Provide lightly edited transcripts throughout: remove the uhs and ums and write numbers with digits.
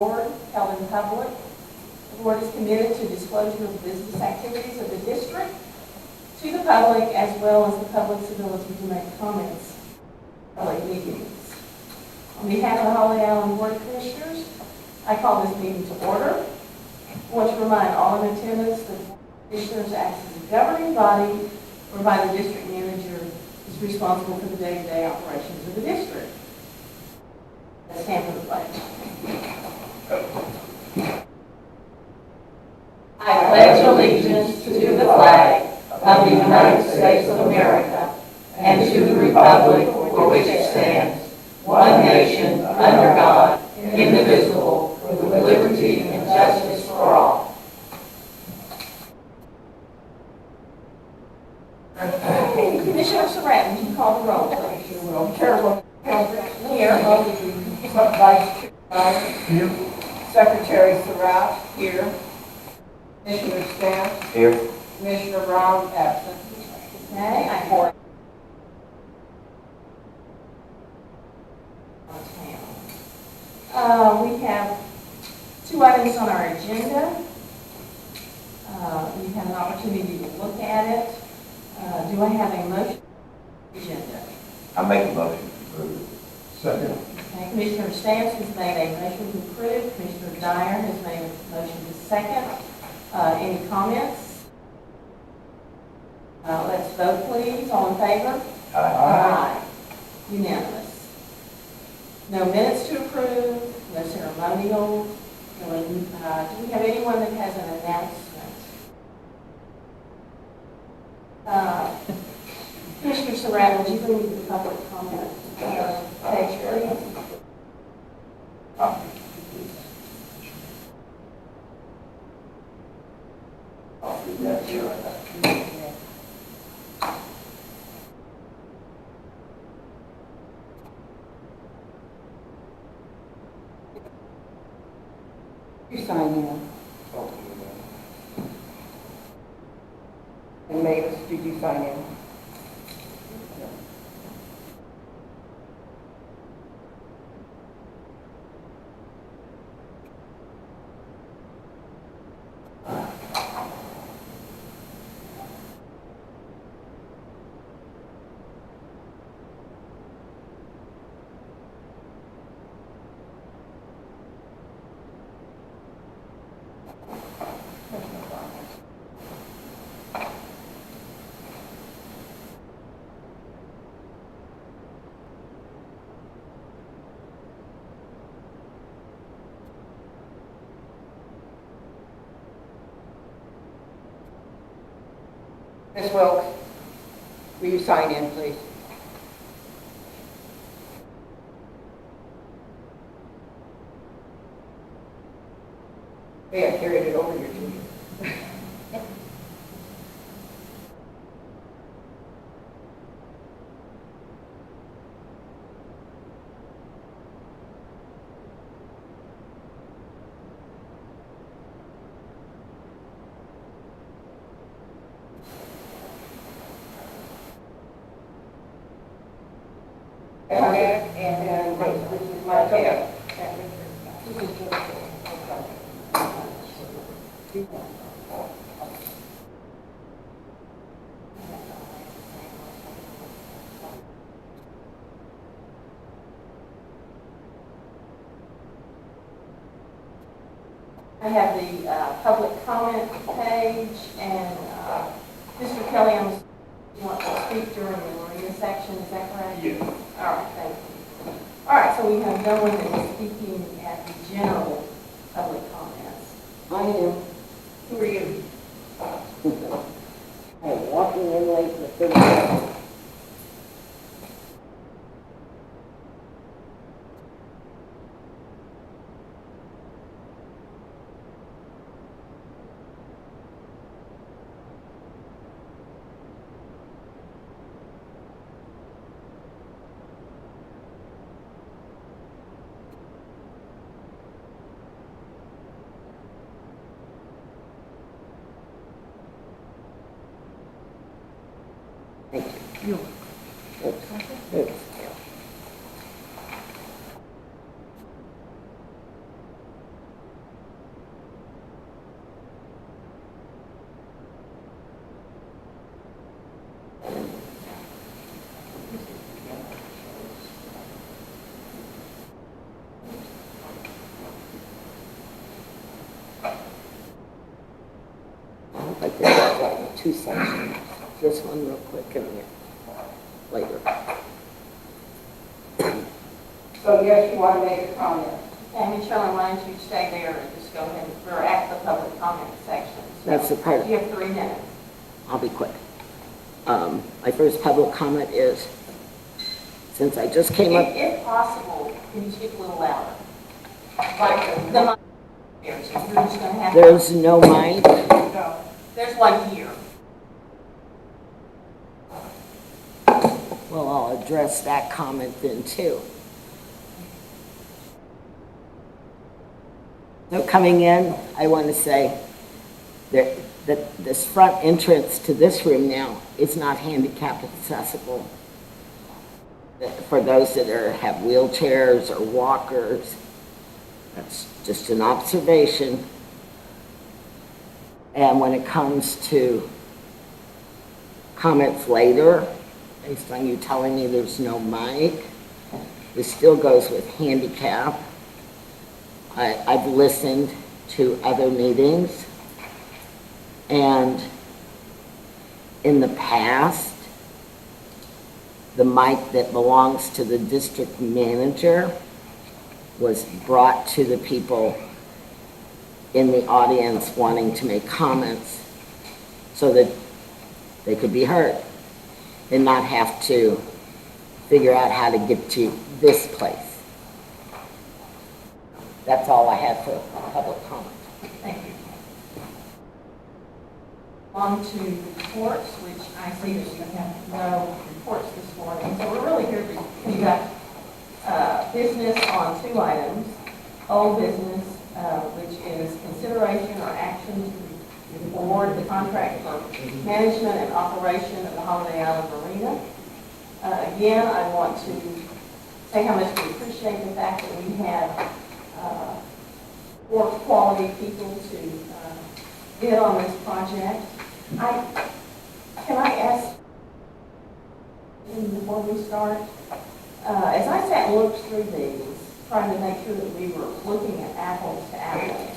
board held in public. The board is committed to disclosure of business activities of the district to the public as well as the public's ability to make comments at public meetings. On behalf of the Holly Island Board of Commissioners, I call this meeting to order. I want to remind all in attendance that the commissioners act as a governing body whereby the district manager is responsible for the day-to-day operations of the district. Let's stand for the pledge. I pledge allegiance to the flag of the United States of America and to the republic for which it stands, one nation, under God, indivisible, with liberty and justice for all. Commissioner Surratt, would you call the roll, please? You will. Chairwoman Hildreth. Here. Vice Chair Dyer. Here. Secretary Surratt. Here. Commissioner Stamps. Here. Commissioner Brown, absent. Okay, I pour. We have two items on our agenda. You have an opportunity to look at it. Do I have a motion on the agenda? I make a motion to approve. Second. Okay, Commissioner Stamps has made a motion to approve. Commissioner Dyer has made a motion to second. Any comments? Let's vote, please. All in favor? Aye. Unanimous. No minutes to approve, no ceremonial. No, do we have anyone that has an announcement? Commissioner Surratt, would you bring the public comment page, please? You sign in. And Mavis, did you sign in? Ms. Wilkes, will you sign in, please? May I carried it over here to you? And this is my tab. I have the public comment page, and Mr. Kelly, you want to speak during the Maria section, is that correct? Yes. All right, thank you. All right, so we have no one that is speaking at the general public comments. I am. Who are you? I'm walking in late in the city. Thank you. Oops. two sections. This one real quick and then later. So yes, you want to make a comment? And Michelle, why don't you stay there and just go ahead, we're at the public comment section. So That's the part. You have 3 minutes. I'll be quick. My first public comment is, since I just came up, If possible, can you speak a little louder? Like the mic here, so you're just going to have. there's no mic. No. There's one here. Well, I'll address that comment then too. So coming in, I want to say that this front entrance to this room now is not handicap accessible. For those that have wheelchairs or walkers, that's just an observation. And when it comes to comments later, based on you telling me there's no mic, this still goes with handicap. I've listened to other meetings, and in the past, the mic that belongs to the district manager was brought to the people in the audience wanting to make comments so that they could be heard and not have to figure out how to get to this place. That's all I have for public comment. Thank you. On to reports, which I see that you have no reports this morning. So we're really here to conduct business on 2 items. Old business, which is consideration or action to award the contract for management and operation of the Holiday Island Marina. Again, I want to say how much we appreciate the fact that we have 4 quality people to bid on this project. Can I ask, before we start, as I sat and looked through these, trying to make sure that we were looking at apples to apples,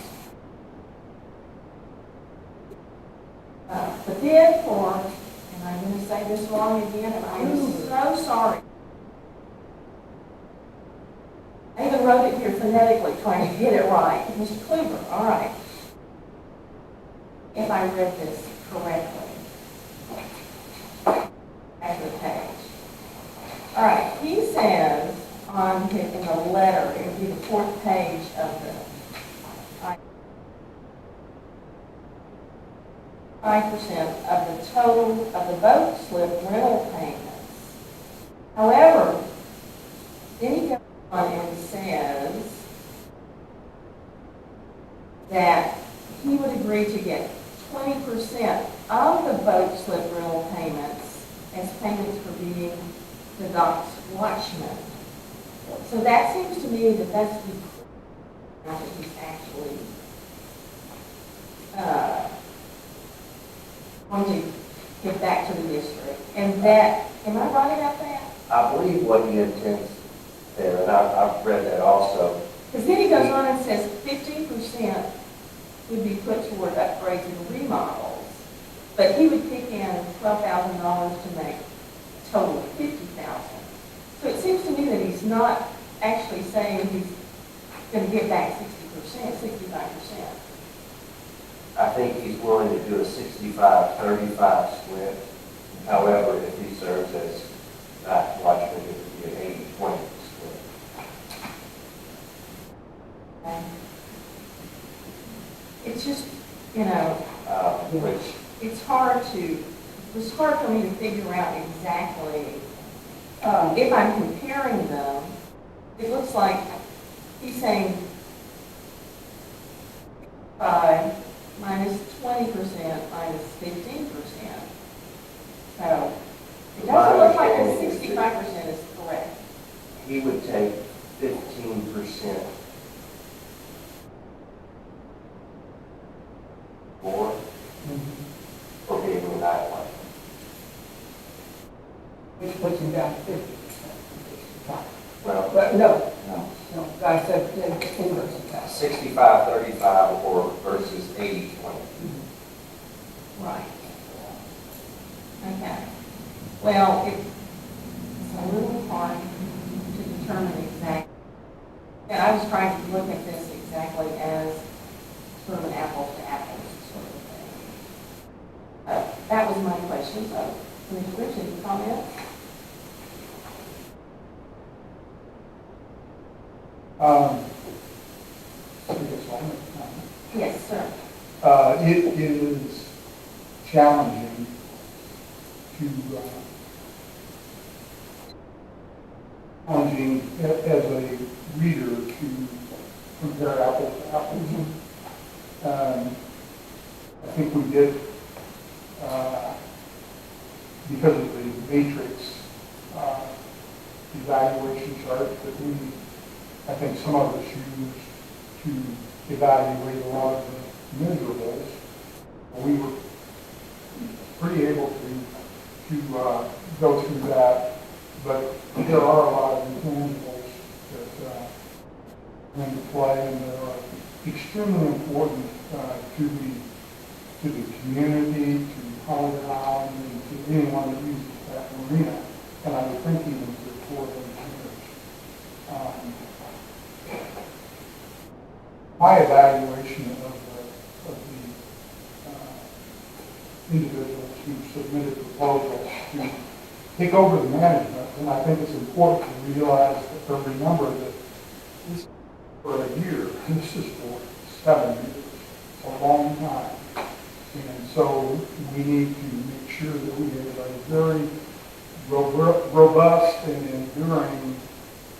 the bid for, and I'm going to say this wrong again, and I am so sorry. I even wrote it here phonetically, trying to get it right. Mr. Kluber, all right. If I read this correctly. At the page. All right, he says in the letter, it would be the 4th page of the 5% of the total of the boat slip rental payments. However, then he goes on and says that he would agree to get 20% of the boat slip rental payments as payments for being the dock's watchman. So that seems to me that that's the now that he's actually going to give back to the district. And that, am I right about that? I believe what he intends there, and I've read that also. Because then he goes on and says 15% would be put toward upgrades and remodels, but he would kick in $12,000 to make a total of $50,000. So it seems to me that he's not actually saying he's going to give back 60%, 65%. I think he's willing to do a 65-35 split. However, if he serves as not watchman, it would be an 80-20 split. Okay. It's just, you know, Which it was hard for me to figure out exactly, if I'm comparing them, it looks like he's saying 5 minus 20% minus 15%. So it doesn't look like the 65% is correct. he would take 15% more for being a night watchman. Which puts him down to 50%. Well, But no, no. I said inverse of that. 65-35 or versus 80-20. Right. Okay. Well, it's a little hard to determine exactly. And I was trying to look at this exactly as sort of an apples to apples sort of thing. That was my question, so, Commissioner Rich, any comments? I guess I'll make a comment. Yes, sir. It is challenging to, challenging as a reader to compare apples to apples. I think we did, because of the matrix evaluation chart that I think some of us use to evaluate a lot of the measurables, we were pretty able to go through that, but there are a lot of intangibles that come into play, and that are extremely important to the community, to Holiday Island, and to anyone that uses that marina, and I would think even to the Corps of Engineers. My evaluation of the individuals who submitted proposals to take over the management, and I think it's important to realize or remember that this is for a year, and this is for 7 years. It's a long time. And so we need to make sure that we have a very robust and enduring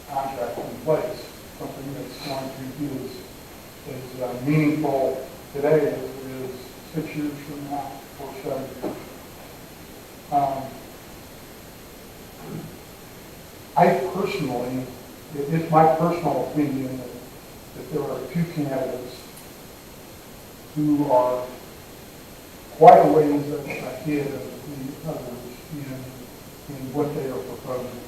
contract in place, something that's going to be as meaningful today as it is 6 years from now or 7 years. I personally, it's my personal opinion that there are 2 candidates who are quite a ways ahead of the others in what they are proposing.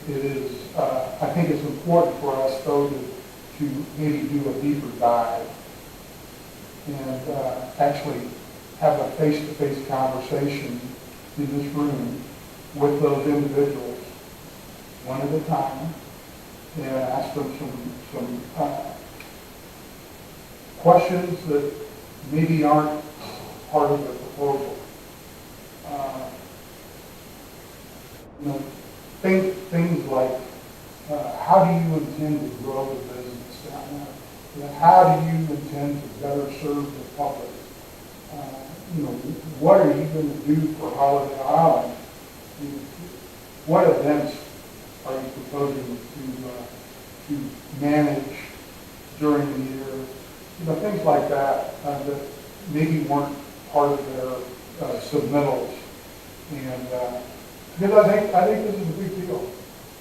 It is, I think it's important for us, though, to maybe do a deeper dive and actually have a face-to-face conversation in this room with those individuals, one at a time, and ask them some questions that maybe aren't part of the proposal. Things like, how do you intend to grow the business down there? How do you intend to better serve the public? What are you going to do for Holiday Island? What events are you proposing to manage during the year? Things like that that maybe weren't part of their submittals. And because I think this is a big deal.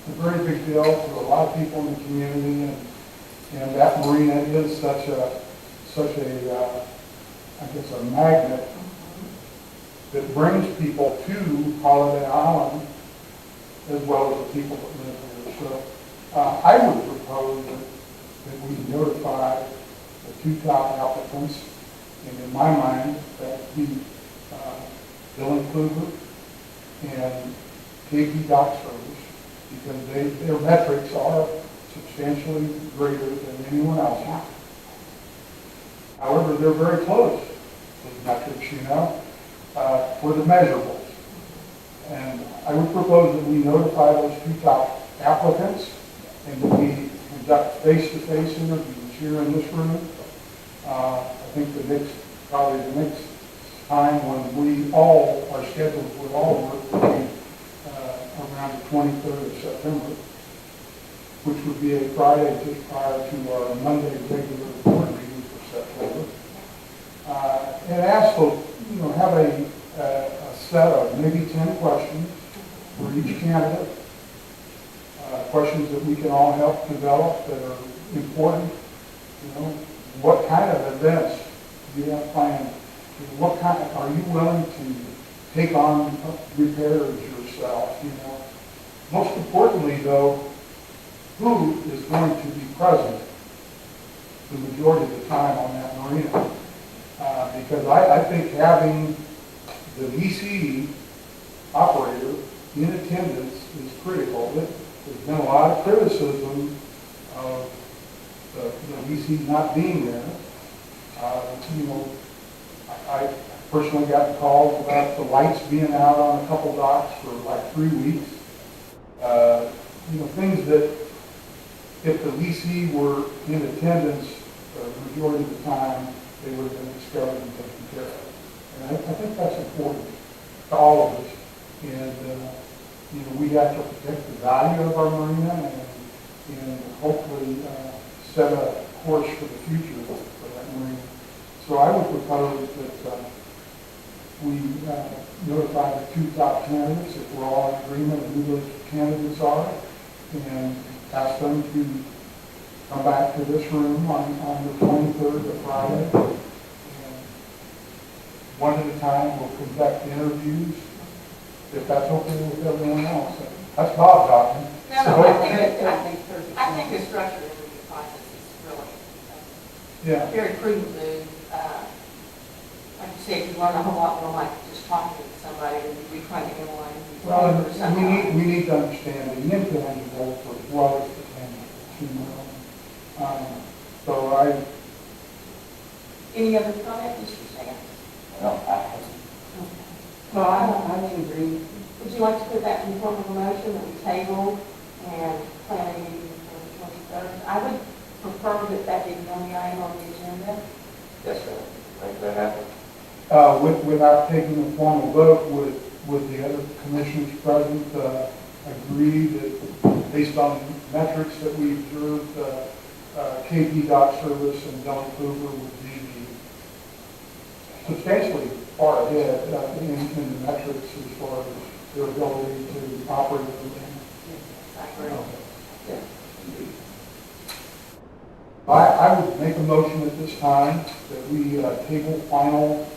It's a very big deal to a lot of people in the community, and that marina is such a I guess a magnet that brings people to Holiday Island as well as the people that live here. So I would propose that we notify the 2 top applicants, and in my mind, that would be Bill Kluber and KP Dock Service, because their metrics are substantially greater than anyone else. However, they're very close, those metrics, for the measurables. And I would propose that we notify those 2 top applicants and that we conduct face-to-face interviews here in this room. I think probably the next time when we all are scheduled with all work will be around the 23rd of September, which would be a Friday just prior to our Monday regular board meeting for September. And ask folks, have a set of maybe 10 questions for each candidate, questions that we can all help develop that are important. What kind of events do you have planned? What kind of, are you willing to take on repairs yourself? Most importantly, though, who is going to be present the majority of the time on that marina? Because I think having the VC operator in attendance is critical. There's been a lot of criticism of the VC not being there. You know, I personally got calls about the lights being out on a couple docks for like 3 weeks. You know, things that if the VC were in attendance the majority of the time, they would have been discovered and taken care of. And I think that's important to all of us. And, you know, we have to protect the value of our marina and hopefully set a course for the future for that marina. So I would propose that we notify the 2 top candidates, if we're all in agreement of who those candidates are, and ask them to come back to this room on the 23rd of Friday. And one at a time, we'll conduct interviews, if that's okay with everyone else. That's Bob talking. No, So- I think the structured interview process is really Yeah. a very prudent move. Like you said, you learn a whole lot more like just talking to somebody than you be trying to analyze. Well, or something. and we need to understand the intangibles as well as the tangibles, you know. So Any other comment, Mr. Stan? Well, Well, I agree. Would you like to put that in the form of a motion that we table and plan a meeting for the 23rd? I would prefer that that be the only item on the agenda. yes, sir. Make that happen. without taking a formal vote, would the other commissioners present agree that based on metrics that we observed, KP Dock Service and Dillon Hoover would be substantially far ahead in the metrics as far as their ability to operate the dam? I agree. I would make a motion at this time that we table final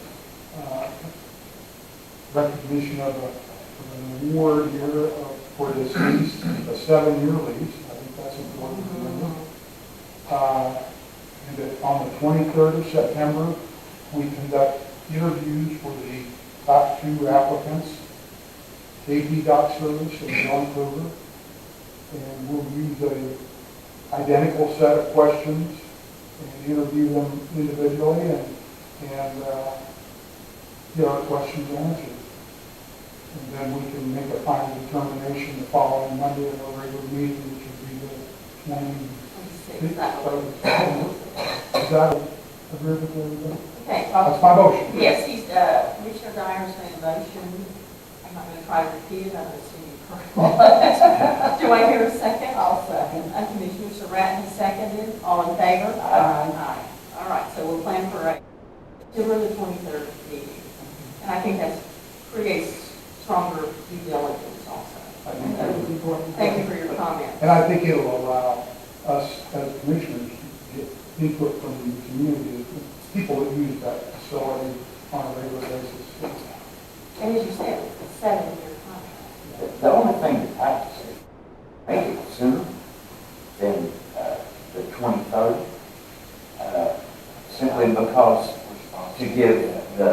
recognition of an award here for this lease, a 7-year lease. I think that's important to remember. And that on the 23rd of September, we conduct interviews for the top 2 applicants, KP Dock Service and Dillon Hoover. And we'll use a identical set of questions and interview them individually and get our questions answered. And then we can make a final determination the following Monday at our regular meeting, which would be the 26th. Is that agreeable to everybody? Okay. That's my motion. Yes, Commissioner Dyer's made a motion. I'm not going to try to repeat it, I'm going to assume you correct. Do I hear a second? I'll second. Commissioner Surratt has seconded. All in favor? Aye. All right, so we'll plan for a September the 23rd meeting. And I think that creates stronger due diligence also. I think that is important. Thank you for your comment. And I think it'll allow us as commissioners to get input from the community, the people that use that facility on a regular basis. And as you said, it's a 7-year contract. The only thing that I can say, make it sooner than the 23rd, simply because to give the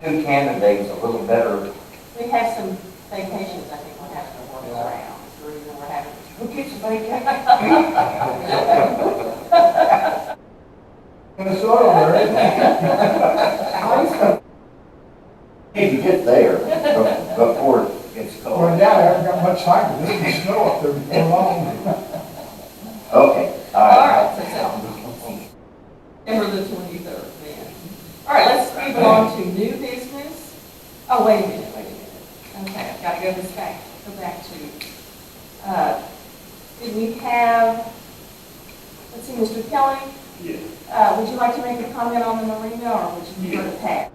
2 candidates a little better. We have some vacations, I think we'll have to work around. That's the reason we're having. Who gets a vacation? Minnesota, right? Need to get there before it's Well, cold. yeah, I haven't got much time, but there's snow up there before long. Okay, All right, so September the 23rd, then. All right, let's move on to new business. Oh, wait a minute. Okay, I've got to go back to, did we have, let's see, Mr. Kelly? Yes. Would you like to make a comment on the marina, or would you prefer to pass?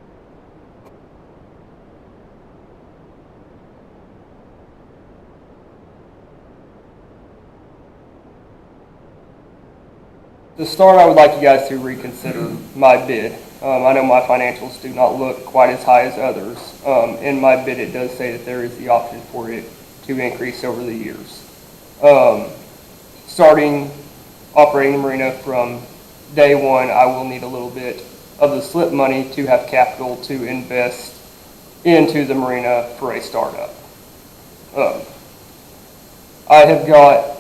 To start, I would like you guys to reconsider my bid. I know my financials do not look quite as high as others. In my bid, it does say that there is the option for it to increase over the years. Starting operating the marina from day one, I will need a little bit of the slip money to have capital to invest into the marina for a startup. I have got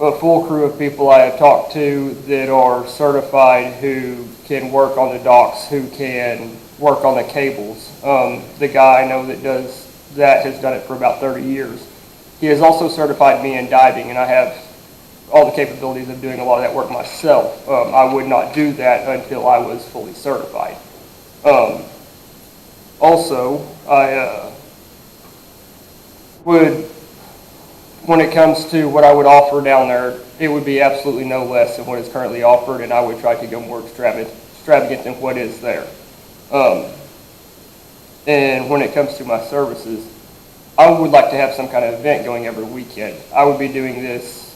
a full crew of people I have talked to that are certified, who can work on the docks, who can work on the cables. The guy I know that does that has done it for about 30 years. He has also certified me in diving, and I have all the capabilities of doing a lot of that work myself. I would not do that until I was fully certified. Also, I would, when it comes to what I would offer down there, it would be absolutely no less than what is currently offered, and I would try to go more extravagant than what is there. And when it comes to my services, I would like to have some kind of event going every weekend. I would be doing this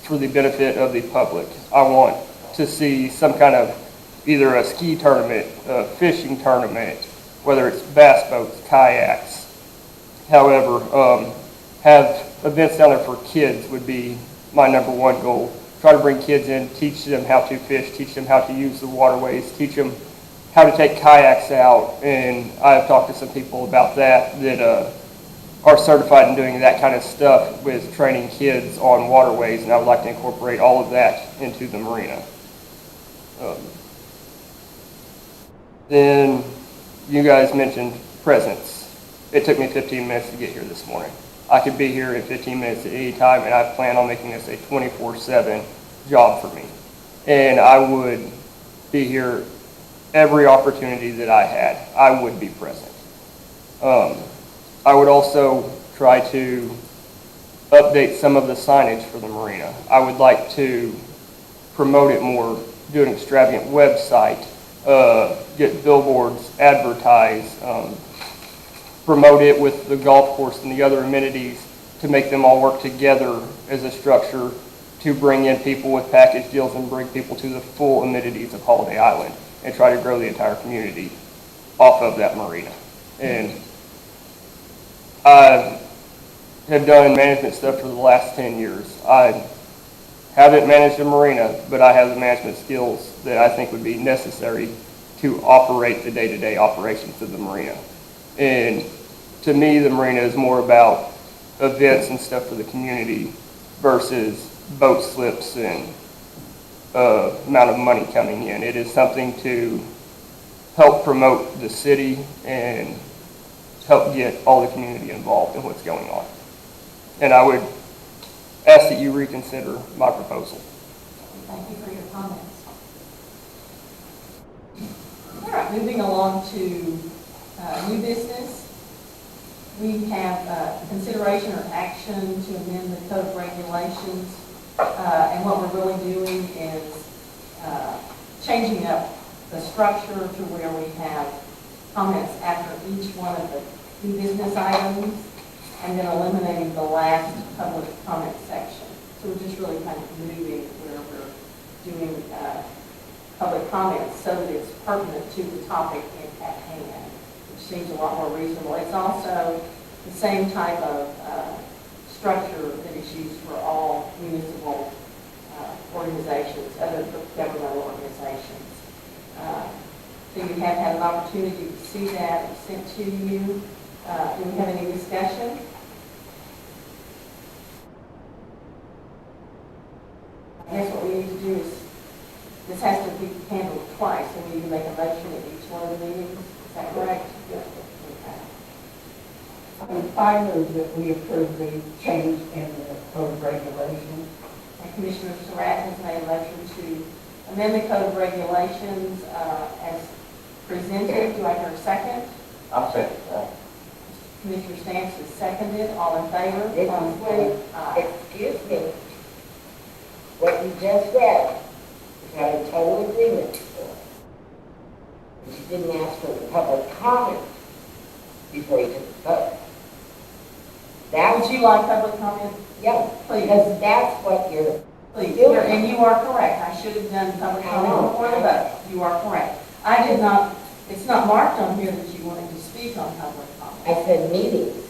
for the benefit of the public. I want to see some kind of either a ski tournament, a fishing tournament, whether it's bass boats, kayaks. However, have events down there for kids would be my number one goal. Try to bring kids in, teach them how to fish, teach them how to use the waterways, teach them how to take kayaks out. And I've talked to some people about that are certified in doing that kind of stuff with training kids on waterways, and I would like to incorporate all of that into the marina. Then you guys mentioned presents. It took me 15 minutes to get here this morning. I could be here in 15 minutes at any time, and I plan on making this a 24/7 job for me. And I would be here every opportunity that I had. I would be present. I would also try to update some of the signage for the marina. I would like to promote it more, do an extravagant website, get billboards, advertise, promote it with the golf course and the other amenities to make them all work together as a structure to bring in people with package deals and bring people to the full amenities of Holiday Island and try to grow the entire community off of that marina. And I have done management stuff for the last 10 years. I haven't managed a marina, but I have the management skills that I think would be necessary to operate the day-to-day operations of the marina. And to me, the marina is more about events and stuff for the community versus boat slips and amount of money coming in. It is something to help promote the city and help get all the community involved in what's going on. And I would ask that you reconsider my proposal. Thank you for your comments. All right, moving along to new business. We have consideration or action to amend the code of regulations. And what we're really doing is changing up the structure to where we have comments after each one of the new business items, and then eliminating the last public comment section. So we're just really kind of moving where we're doing public comments so that it's pertinent to the topic at hand, which seems a lot more reasonable. It's also the same type of structure that is used for all municipal organizations, other governmental organizations. So you have had an opportunity to see that. It was sent to you. Do we have any discussion? I guess what we need to do is, this has to be handled twice, so we need to make a motion at each one of the meetings. Is that correct? Yes. Okay. I move that we approve the change in the code of regulations. And Commissioner Surratt has made a motion to amend the code of regulations as presented. Do I hear a second? I'll second that. Commissioner Stamps has seconded. All in favor? Excuse me. What you just read is not a total agreement for. But you didn't ask for public comment before you took the vote. Would you like public comment? Yeah, Please. because that's what you're Please, doing. and you are correct. I should have done public comment before the vote. You are correct. I did not, it's not marked on here that you wanted to speak on public comment. I said meetings.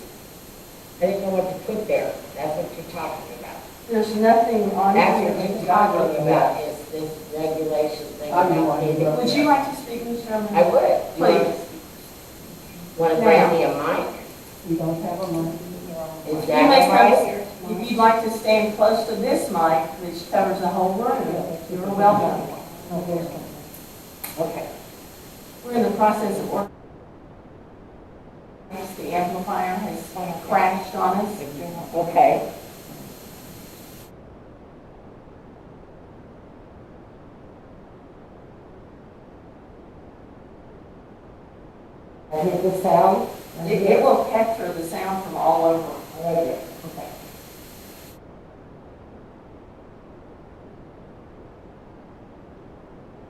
I didn't know what to put there. That's what you're talking about. There's nothing on That's here what that you're you're talking about is this regulation thing. I know, I about know. Would you like to speak, Ms. Sherman? I would. Please. Want to bring me a mic? We don't have a money. Is You that may come, right? if you'd like to stand close to this mic, which covers the whole room, you're welcome. Okay. We're in the process of working. The amplifier has crashed on us. Okay. I hear the sound? It will capture the sound from all over. I like it. Okay.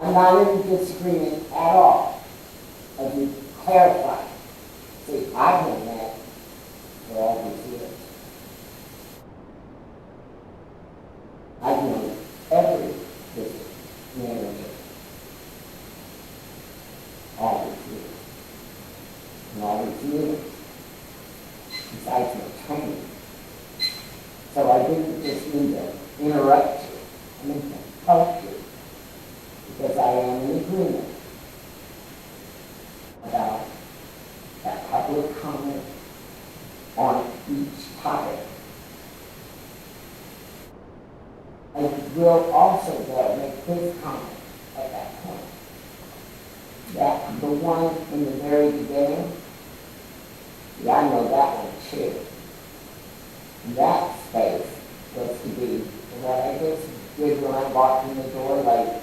I'm not in disagreement at all. I do clarify. See, I've been that for all these years. I've known every district manager all these years. And all these years, besides my training. So I didn't just mean to interrupt you, I meant to help you, because I am in agreement about that public comment on each topic. I will also, though, make this comment at that point, that the one in the very beginning, yeah, I know that one too. That space was to be what I just did when I walked in the door, like,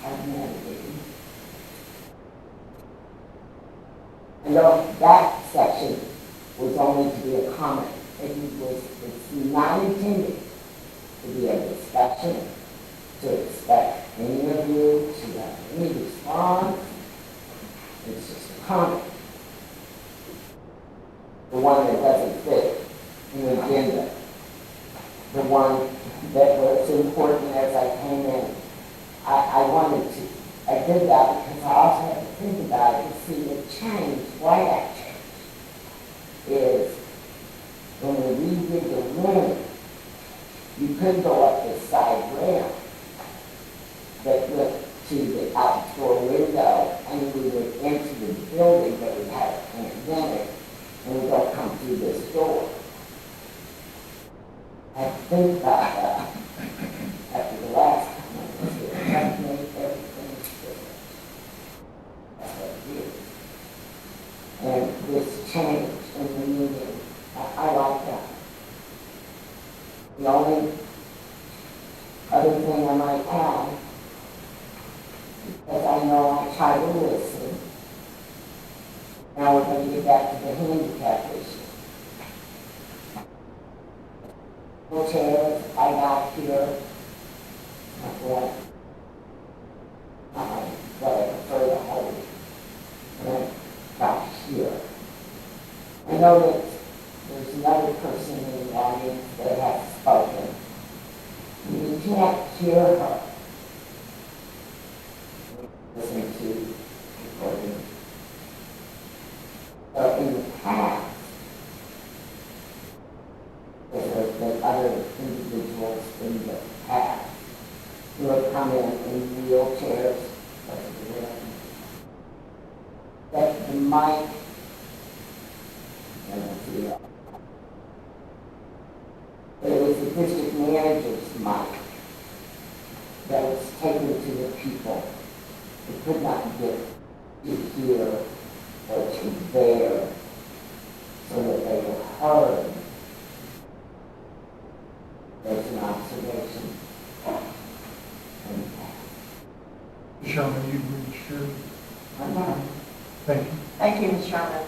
how navigating. And though that section was only to be a comment, it's not intended to be a discussion, to expect any of you to have any response. It's just a comment. The one that doesn't fit in the agenda. The one that was important as I came in. I did that because I also had to think about it to see the change, why that changed. Is when we redid the room, you could go up the side ramp that went to the outdoor window, and we would enter the building, but we had a pandemic, and we don't come through this door. I think about that after the last time I was here, that made everything different. That's what it is. And this change in the meeting, I like that. The only other thing I might add, because I know I try to listen, now we're going to get back to the handicap issue. Wheelchairs, I got here, what I prefer to hold, and got here. I know that there's another person in the audience that has spoken. You can't hear her. Listen to recording. So in the past, there have been other individuals in the past who have come in wheelchairs, that the mic, it was the district manager's mic that was taken to the people who could not get to hear or to bear, so that they were heard. There's an observation. Sherman, you reached your, Okay. thank you. Thank you, Ms. Sherman.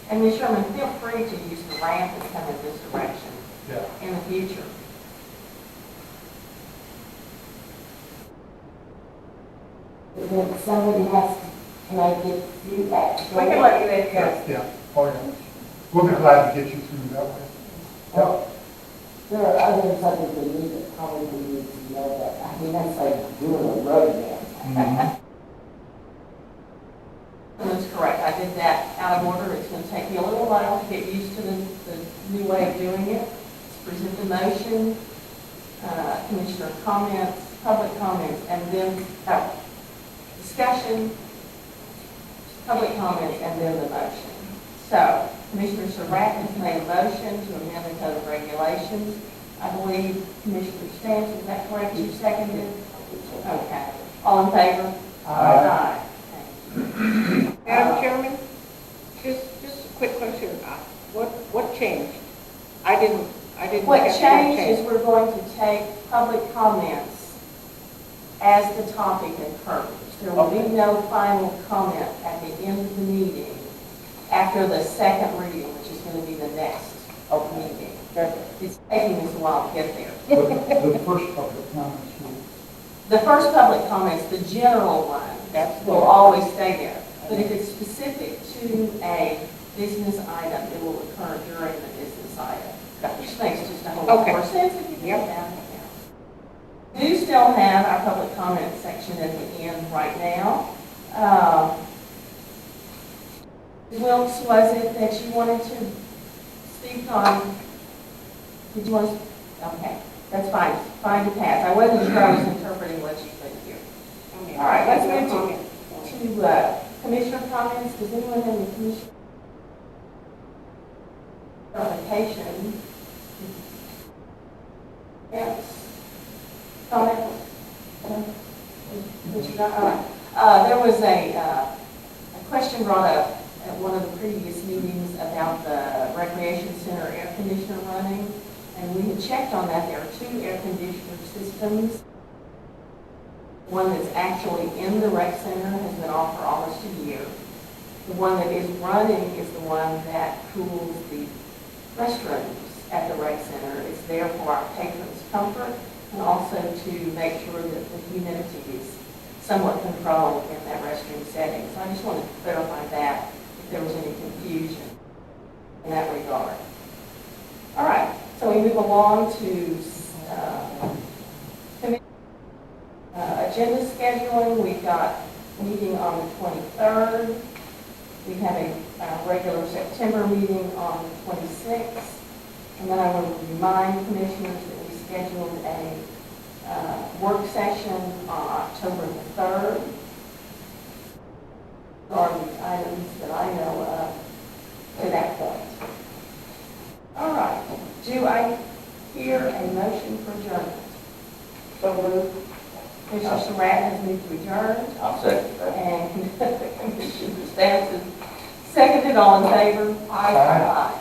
And Ms. Sherman, feel free to use the ramp that's coming this direction Yeah. in the future. But then somebody has to, can I get through that? We can let you in, yes. Yeah, oh, yeah. We'll be glad to get you through that way. Well, there are others other than me that probably need to know that. I mean, that's like doing a road map. That's correct. I did that out of order. It's going to take me a little while to get used to the new way of doing it. Present the motion, commissioner comments, public comments, and then discussion, public comments, and then the motion. So Commissioner Surratt has made a motion to amend the code of regulations. I believe Commissioner Stance, is that correct? You seconded? Okay. All in favor? Aye. Madam Chairman, just a quick question. What changed? I didn't. What catch changed is we're going to take public comments as the topic occurs. There will be no final comment at the end of the meeting after the second reading, which is going to be the next meeting. It's taking us a while to get there. But the first public comments will, The first public comments, the general one, will always stay there. But if it's specific to a business item, it will occur during the business item. Which makes just a whole lot more sense if you do that. We do still have our public comment section at the end right now. Wilkes, was it that you wanted to speak on? Did you want to? Okay, that's fine. Fine to pass. I wasn't sure I was interpreting what you put here. All right, let's move to commissioner comments. Does anyone have any commissioner clarification? Yes. Comments? There was a question brought up at one of the previous meetings about the recreation center air conditioner running, and we had checked on that. There are 2 air conditioner systems. One that's actually in the rec center has been off for almost a year. The one that is running is the one that cools the restrooms at the rec center. It's there for our patrons' comfort and also to make sure that the humidity is somewhat controlled in that restroom setting. So I just wanted to clarify that, if there was any confusion in that regard. All right, so we move along to agenda scheduling. We've got a meeting on the 23rd. We have a regular September meeting on the 26th. And then I want to remind commissioners that we scheduled a work session on October the 3rd. Are the items that I know of to that point. All right. Do I hear a motion for adjournment? So moved. Commissioner Surratt has moved to adjourn. I'll second that. And Commissioner Stance is seconded. All in favor? Aye.